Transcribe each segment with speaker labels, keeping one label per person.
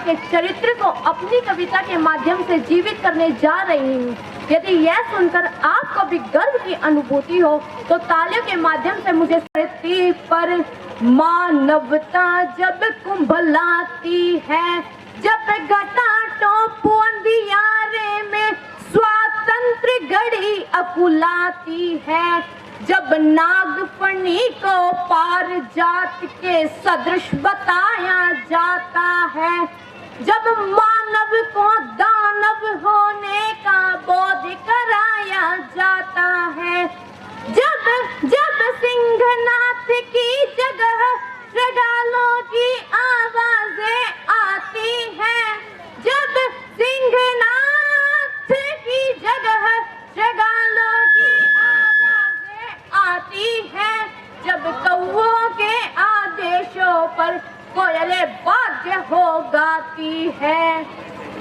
Speaker 1: के चरित्र को अपनी कविता के माध्यम से जीवित करने जा रही हूँ। यदि यह सुनकर आपको भी गर्व की अनुभूति हो तो तालियों के माध्यम से मुझे धरती पर मानवता जब कुंभलाती है, जब घटा टोप अंधियारे में स्वातंत्र घड़ी अकुलाती है, जब नागफनी को पार जात के सदृश बताया जाता है, जब मानव को दानव होने का बोध कराया जाता है, जब जब सिंहनाथ की जगह श्रृगालों की आवाजें आती हैं, जब सिंहनाथ की जगह श्रृगालों की आवाजें आती हैं, जब कौओं के आदेशों पर कोयले वाद्य हो गाती है,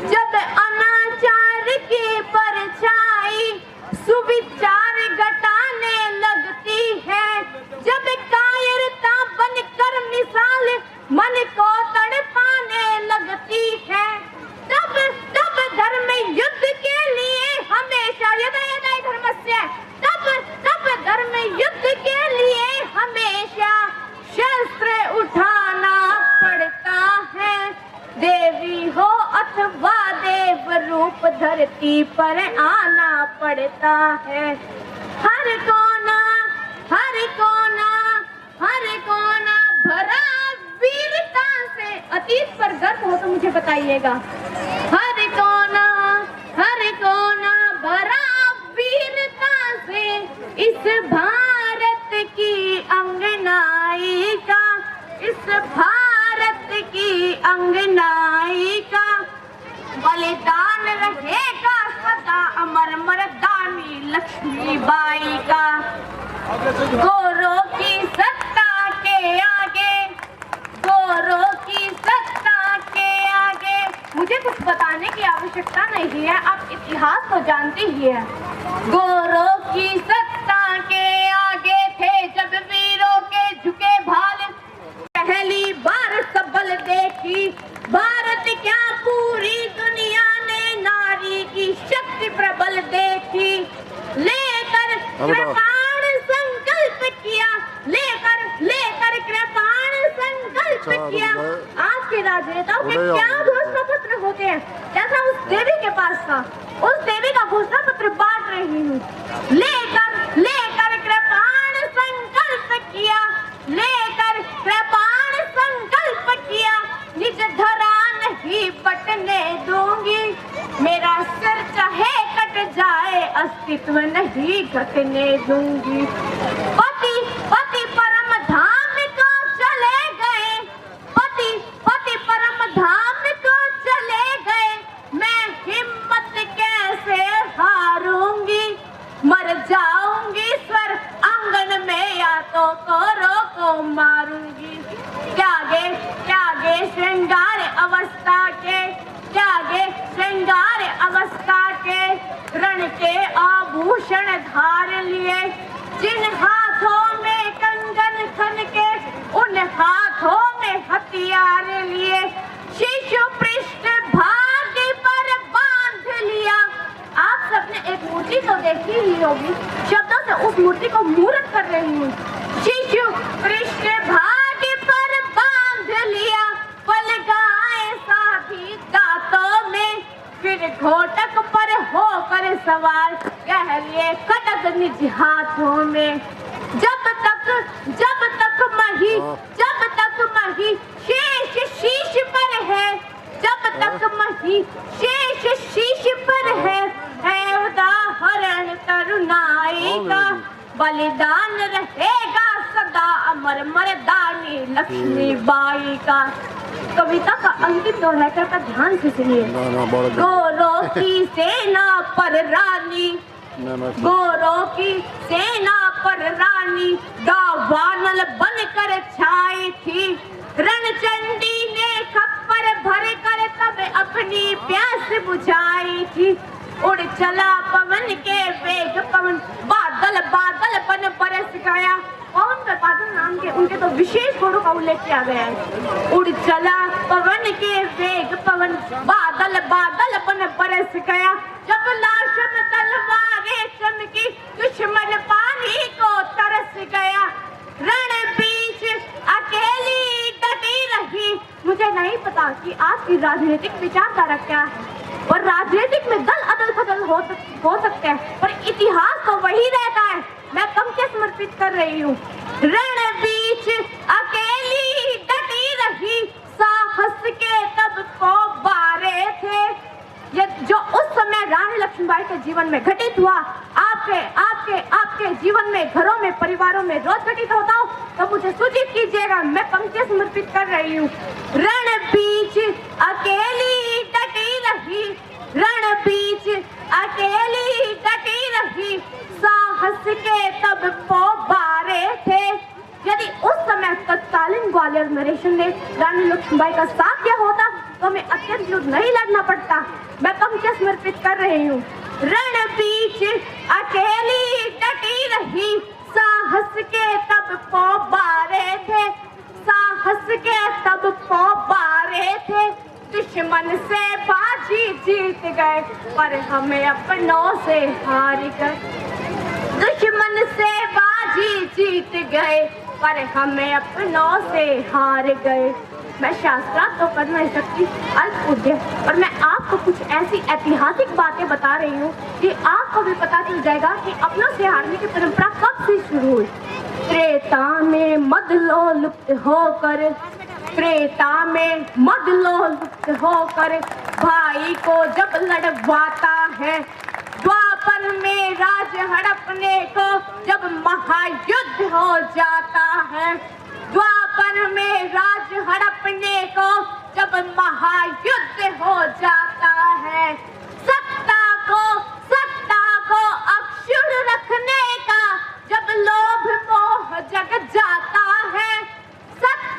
Speaker 1: जब अनाचार की परछाई सुविचार घटाने लगती है, जब कायरता बनकर मिसाल मन को तड़पाने लगती है, तब तब धर्म युद्ध के लिए हमेशा यदा धर्मस्य तब धर्म युद्ध के लिए हमेशा शस्त्र उठाना पड़ता है। देवी हो अथवा देव रूप धरती पर आना पड़ता है। हर कोना भरा वीरता से। अतीत पर गर्व हो तो मुझे बताइएगा। हर कोना भरा वीरता से इस भारत की अंगनाई का, इस भारत की अंगनाई का बलिदान रहेगा सदा अमर मर्दानी लक्ष्मीबाई का। गोरों की सत्ता के आगे, गोरों की सत्ता के आगे मुझे कुछ बताने की आवश्यकता नहीं है, आप इतिहास को जानते ही हैं। गोरों की सत्ता के आगे थे जब वीरों के झुके भाल, पहली बार सबल देखी भारत क्या पूरी दुनिया ने नारी की शक्ति प्रबल देखी। लेकर कृपाण संकल्प किया, लेकर कृपाण संकल्प किया। आज के राजनेताओं के क्या घोषणा पत्र होते हैं, जैसा उस देवी के पास था, उस देवी का घोषणा पत्र बांट रही हूँ। लेकर कृपाण संकल्प किया, लेकर कृपाण संकल्प किया, निज धरा नहीं बटने दूंगी, मेरा सिर चाहे कट जाए अस्तित्व नहीं घटने दूंगी। पति परम धाम को चले गए, पति परम धाम को चले गए, मैं हिम्मत कैसे हारूंगी, मर जाऊंगी स्वर आंगन में या तो कोरों को मारूंगी। त्यागे श्रृंगार अवस्था के, त्यागे श्रृंगार अवस्था के, रण के आभूषण धार लिए, जिन हाथों में कंगन खन के उन हाथों में हथियार लिए, शिशु पृष्ठ भाग पर बांध लिया। आप सबने एक मूर्ति तो देखी ही होगी, शब्दों से उस मूर्ति को मूर्त कर रही हूँ। शिशु पृष्ठ भाग पर बांध लिया, पल गाए साथी दांतों में, फिर घोटक पर होकर सवार कह लिए खड्ग निज हाथों में। जब तक मही शेष शीश पर है, जब तक मही शेष शीश पर है उदाहरण तरुणाई का, बलिदान रहेगा सदा अमर मर्दानी लक्ष्मीबाई का। कविता का अंतिम दो लेटर का ध्यान से सुनिए। गोरों की सेना पर रानी, गोरों की सेना पर रानी गावानल बनकर छाई थी, रणचंडी ने खप्पर भर कर तब अपनी प्यास बुझाई थी। उड़ चला पवन के वेग पवन, बादल बन बरस गया। पवन का बादल नाम के उनके तो विशेष गुणों का उल्लेख किया गया है। उड़ चला पवन के वेग पवन, बादल बादल बन बरस गया, जब लाश में तलवारें चमकी, दुश्मन पानी को तरस गया। रण बीच अकेली डटी रही। मुझे नहीं पता कि आपकी राजनीतिक विचारधारा क्या है, और राजनीतिक में दल अदल बदल हो सकते हैं, पर इतिहास तो वही रहता है। मैं पंक्ति समर्पित कर रही हूँ। रण बीच अकेली डटी रही, साहस के तब फव्वारे थे। ये जो उस समय रानी लक्ष्मीबाई के जीवन में घटित हुआ, आपके जीवन में, घरों में, परिवारों में रोज घटित होता हो, तो मुझे सूचित कीजिएगा। मैं पंक्ति समर्पित कर रही हूँ। रण बीच अकेली डटी रही, रण बीच अकेली डटी रही, साहस के तब फव्वारे थे। यदि उस समय तत्कालीन ग्वालियर नरेशन ने रानी लक्ष्मीबाई का साथ दिया होता, तो हमें अत्यंत युद्ध नहीं लड़ना पड़ता। मैं पंक्ति समर्पित कर रही हूँ। रण बीच अकेली डटी रही, साहस के तब फव्वारे थे, साहस के तब फव्वारे थे। दुश्मन से बाजी जीत गए, पर हमें अपनों से हार गए। दुश्मन से बाजी जीत गए, पर हमें अपनों से हार गए। मैं शास्त्रार्थ तो कर नहीं सकती, अल्प, और मैं आपको कुछ ऐसी ऐतिहासिक बातें बता रही हूँ कि आपको भी पता चल जाएगा कि अपनों से हारने की परंपरा कब से शुरू हुई। त्रेता में मदलो लुप्त होकर, त्रेता में मदलो लुप्त होकर, भाई को जब लड़वाता है, द्वापर में राज हड़पने को जब महायुद्ध हो जाता है, द्वापर में राज हड़पने को जब महायुद्ध